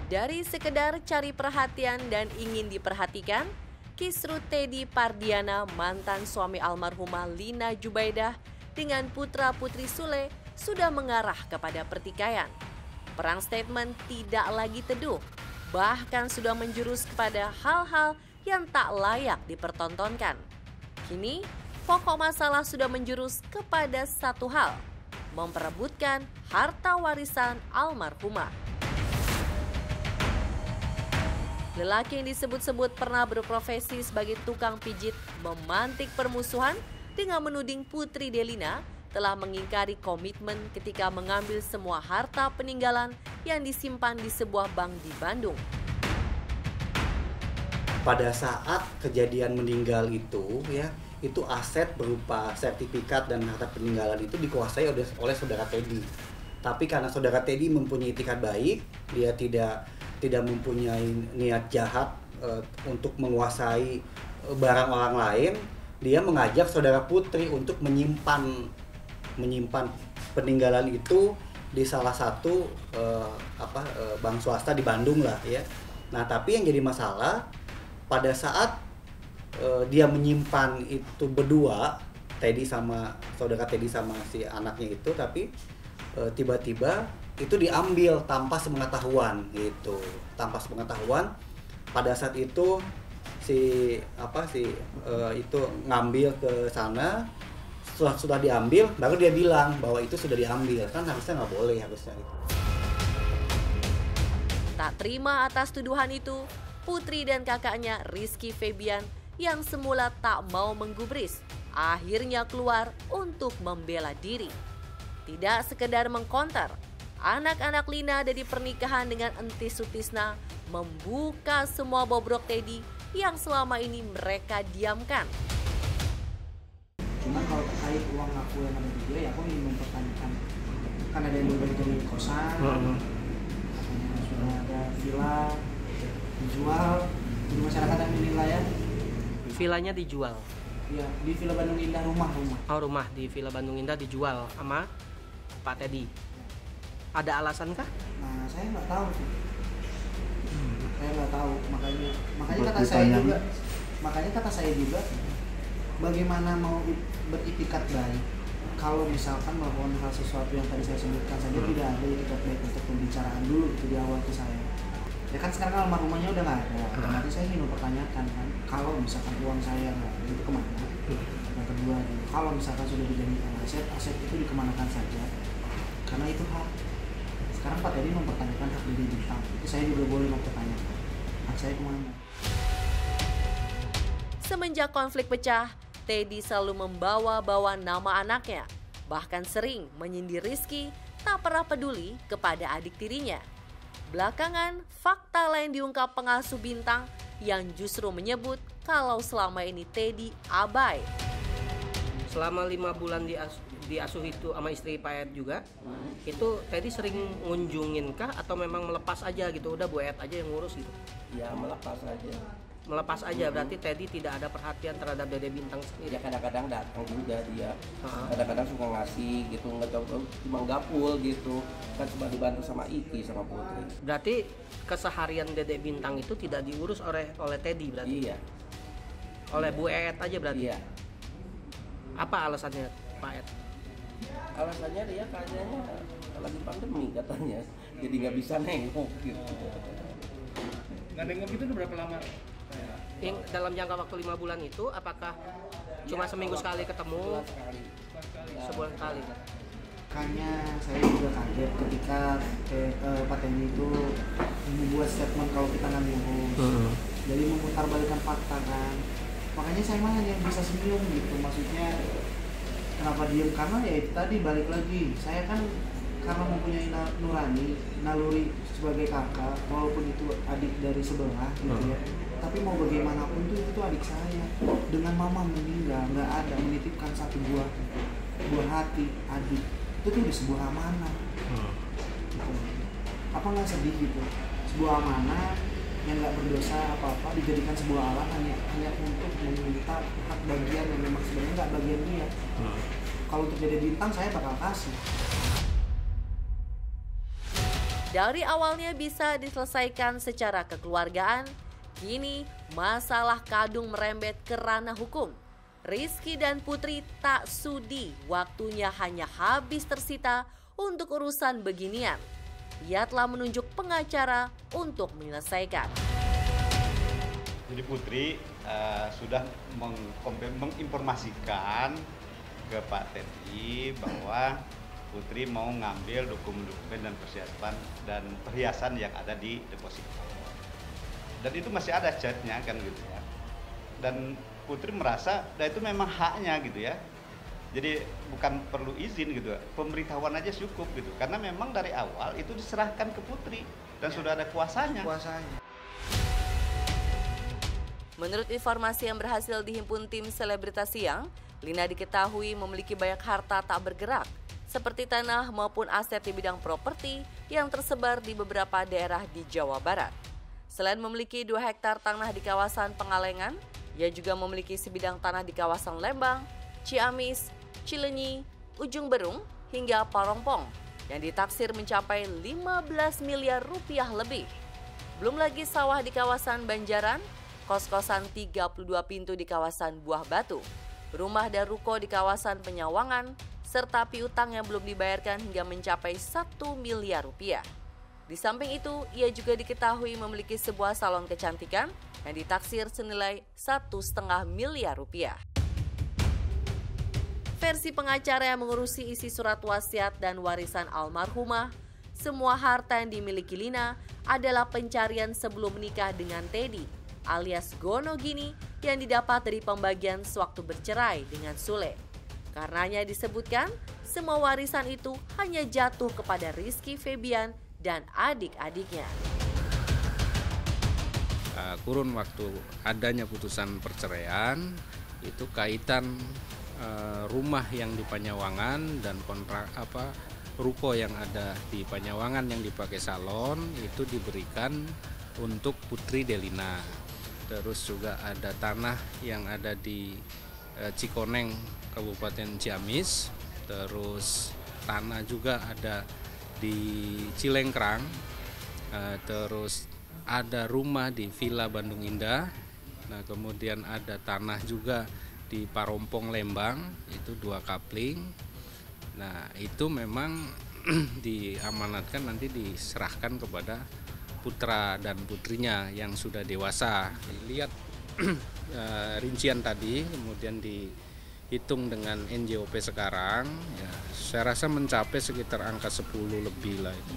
Dari sekedar cari perhatian dan ingin diperhatikan, kisruh Teddy Pardiana, mantan suami almarhumah Lina Jubaidah, dengan putra-putri Sule sudah mengarah kepada pertikaian. Perang statement tidak lagi teduh, bahkan sudah menjurus kepada hal-hal yang tak layak dipertontonkan. Kini, pokok masalah sudah menjurus kepada satu hal, memperebutkan harta warisan almarhumah. Lelaki yang disebut-sebut pernah berprofesi sebagai tukang pijit memantik permusuhan dengan menuding Putri Delina telah mengingkari komitmen ketika mengambil semua harta peninggalan yang disimpan di sebuah bank di Bandung. Pada saat kejadian meninggal itu itu aset berupa sertifikat dan harta peninggalan itu dikuasai oleh saudara Teddy. Tapi karena saudara Teddy mempunyai itikat baik, dia tidak mempunyai niat jahat untuk menguasai barang orang lain, dia mengajak saudara Putri untuk menyimpan peninggalan itu di salah satu bank swasta di Bandung lah ya. Nah, tapi yang jadi masalah pada saat dia menyimpan itu berdua, saudara Teddy sama si anaknya itu, tapi tiba-tiba itu diambil tanpa sepengetahuan gitu. Tanpa sepengetahuan pada saat itu itu ngambil ke sana, sudah diambil baru dia bilang bahwa itu sudah diambil, kan harusnya nggak boleh harusnya gitu. Tak terima atas tuduhan itu, Putri dan kakaknya Rizky Febian yang semula tak mau menggubris akhirnya keluar untuk membela diri. Tidak sekedar mengkonter, anak-anak Lina dari pernikahan dengan Entis Sutisna membuka semua bobrok Teddy yang selama ini mereka diamkan. Cuman kalau terkait uang aku yang ada di dia, ya aku ingin mempertanyakan. Kan ada yang berbeda dari kosan, katanya sudah ada villa dijual, di masyarakat yang menilai ya. Villanya dijual? Iya, di Villa Bandung Indah, rumah. Oh, rumah di Villa Bandung Indah dijual sama Pak Teddy. Ada alasan kah? Nah, saya nggak tahu sih. Saya nggak tahu, makanya kata saya juga, bagaimana mau beritikat baik kalau misalkan melakukan hal sesuatu yang tadi saya sebutkan saja tidak ada itikat baik untuk pembicaraan dulu itu di awal ke saya. Ya kan sekarang almarhumahnya udah nggak ada, nanti saya ingin mempertanyakan kan, kalau misalkan uang saya nggak ada itu kemana? Yang kedua, kalau misalkan sudah dijadikan aset itu dikemanakan saja, karena itu hak. Sekarang Pak Teddy mempertanyakan hak Dede Bintang, itu saya juga boleh mempertanyakan hak saya kemana. Semenjak konflik pecah, Teddy selalu membawa-bawa nama anaknya, bahkan sering menyindir Rizky tak pernah peduli kepada adik tirinya. Belakangan, fakta lain diungkap pengasuh Bintang yang justru menyebut kalau selama ini Teddy abai. Selama 5 bulan diasuh itu sama istri Pak Ed juga, itu Teddy sering ngunjungin kah atau memang melepas aja gitu, udah Bu Ed aja yang ngurus gitu? Ya melepas aja. Melepas aja, berarti Teddy tidak ada perhatian terhadap Dede Bintang sendiri? Ya kadang-kadang datang juga dia, kadang-kadang suka ngasih gitu, nggak tahu cuma gapul gitu, kan cuma dibantu sama Iki sama Putri. Berarti keseharian Dede Bintang itu tidak diurus oleh Teddy berarti? Iya. Oleh Bu Ed aja berarti? Iya. Apa alasannya Pak Ed? Alasannya dia kayaknya lagi pandemi katanya, jadi nggak bisa nengok gitu. Nggak nengok itu udah berapa lama? Yang dalam jangka waktu 5 bulan itu apakah cuma seminggu sekali ketemu? Sebulan sekali. Makanya saya juga kaget ketika Pak Teddy itu membuat statement kalau kita nggak ngurus. Jadi memutarbalikkan fakta kan. Makanya saya mah hanya bisa senyum gitu, maksudnya kenapa diem, karena ya itu tadi balik lagi, saya kan karena mempunyai naluri sebagai kakak, walaupun itu adik dari sebelah gitu ya, tapi mau bagaimanapun tuh itu adik saya, dengan mama meninggal nggak ada menitipkan satu buah hati adik, itu tuh udah sebuah amanah gitu. Apa nggak sedih gitu, sebuah amanah yang nggak berdosa apa-apa dijadikan sebuah alat hanya untuk meminta hak bagian yang memang sebenarnya nggak bagian dia. Kalau untuk Dede Bintang saya bakal kasih. Dari awalnya bisa diselesaikan secara kekeluargaan, kini masalah kadung merembet ke ranah hukum. Rizky dan Putri tak sudi waktunya hanya habis tersita untuk urusan beginian. Ia telah menunjuk pengacara untuk menyelesaikan. Jadi Putri sudah menginformasikan ke Pak Teddy bahwa Putri mau ngambil dokumen-dokumen dan persiapan dan perhiasan yang ada di deposito. Dan itu masih ada chatnya kan gitu ya. Dan Putri merasa, itu memang haknya gitu ya. Jadi bukan perlu izin gitu, pemberitahuan aja cukup gitu. Karena memang dari awal itu diserahkan ke Putri dan sudah ada kuasanya. Menurut informasi yang berhasil dihimpun tim Selebritas Siang, Lina diketahui memiliki banyak harta tak bergerak, seperti tanah maupun aset di bidang properti yang tersebar di beberapa daerah di Jawa Barat. Selain memiliki 2 hektar tanah di kawasan Pengalengan, ia juga memiliki sebidang tanah di kawasan Lembang, Ciamis, Cileunyi, Ujung Berung, hingga Parongpong yang ditaksir mencapai 15 miliar rupiah lebih. Belum lagi sawah di kawasan Banjaran, kos-kosan 32 pintu di kawasan Buah Batu, rumah dan ruko di kawasan Penyawangan, serta piutang yang belum dibayarkan hingga mencapai 1 miliar rupiah. Di samping itu, ia juga diketahui memiliki sebuah salon kecantikan yang ditaksir senilai 1,5 miliar rupiah. Versi pengacara yang mengurusi isi surat wasiat dan warisan almarhumah, semua harta yang dimiliki Lina adalah pencarian sebelum menikah dengan Teddy, alias Gono Gini, yang didapat dari pembagian sewaktu bercerai dengan Sule. Karenanya disebutkan, semua warisan itu hanya jatuh kepada Rizky Febian dan adik-adiknya. Kurun waktu adanya putusan perceraian, itu kaitan rumah yang di Panyawangan dan kontrak ruko yang ada di Panyawangan yang dipakai salon itu diberikan untuk Putri Delina. Terus juga ada tanah yang ada di Cikoneng, Kabupaten Ciamis. Terus tanah juga ada di Cilengkrang. Terus ada rumah di Villa Bandung Indah. Nah, kemudian ada tanah juga di Parongpong Lembang, itu 2 kapling. Nah, itu memang diamanatkan nanti diserahkan kepada putra dan putrinya yang sudah dewasa. Lihat rincian tadi, kemudian dihitung dengan NJOP sekarang, ya, saya rasa mencapai sekitar angka 10 lebih lah itu.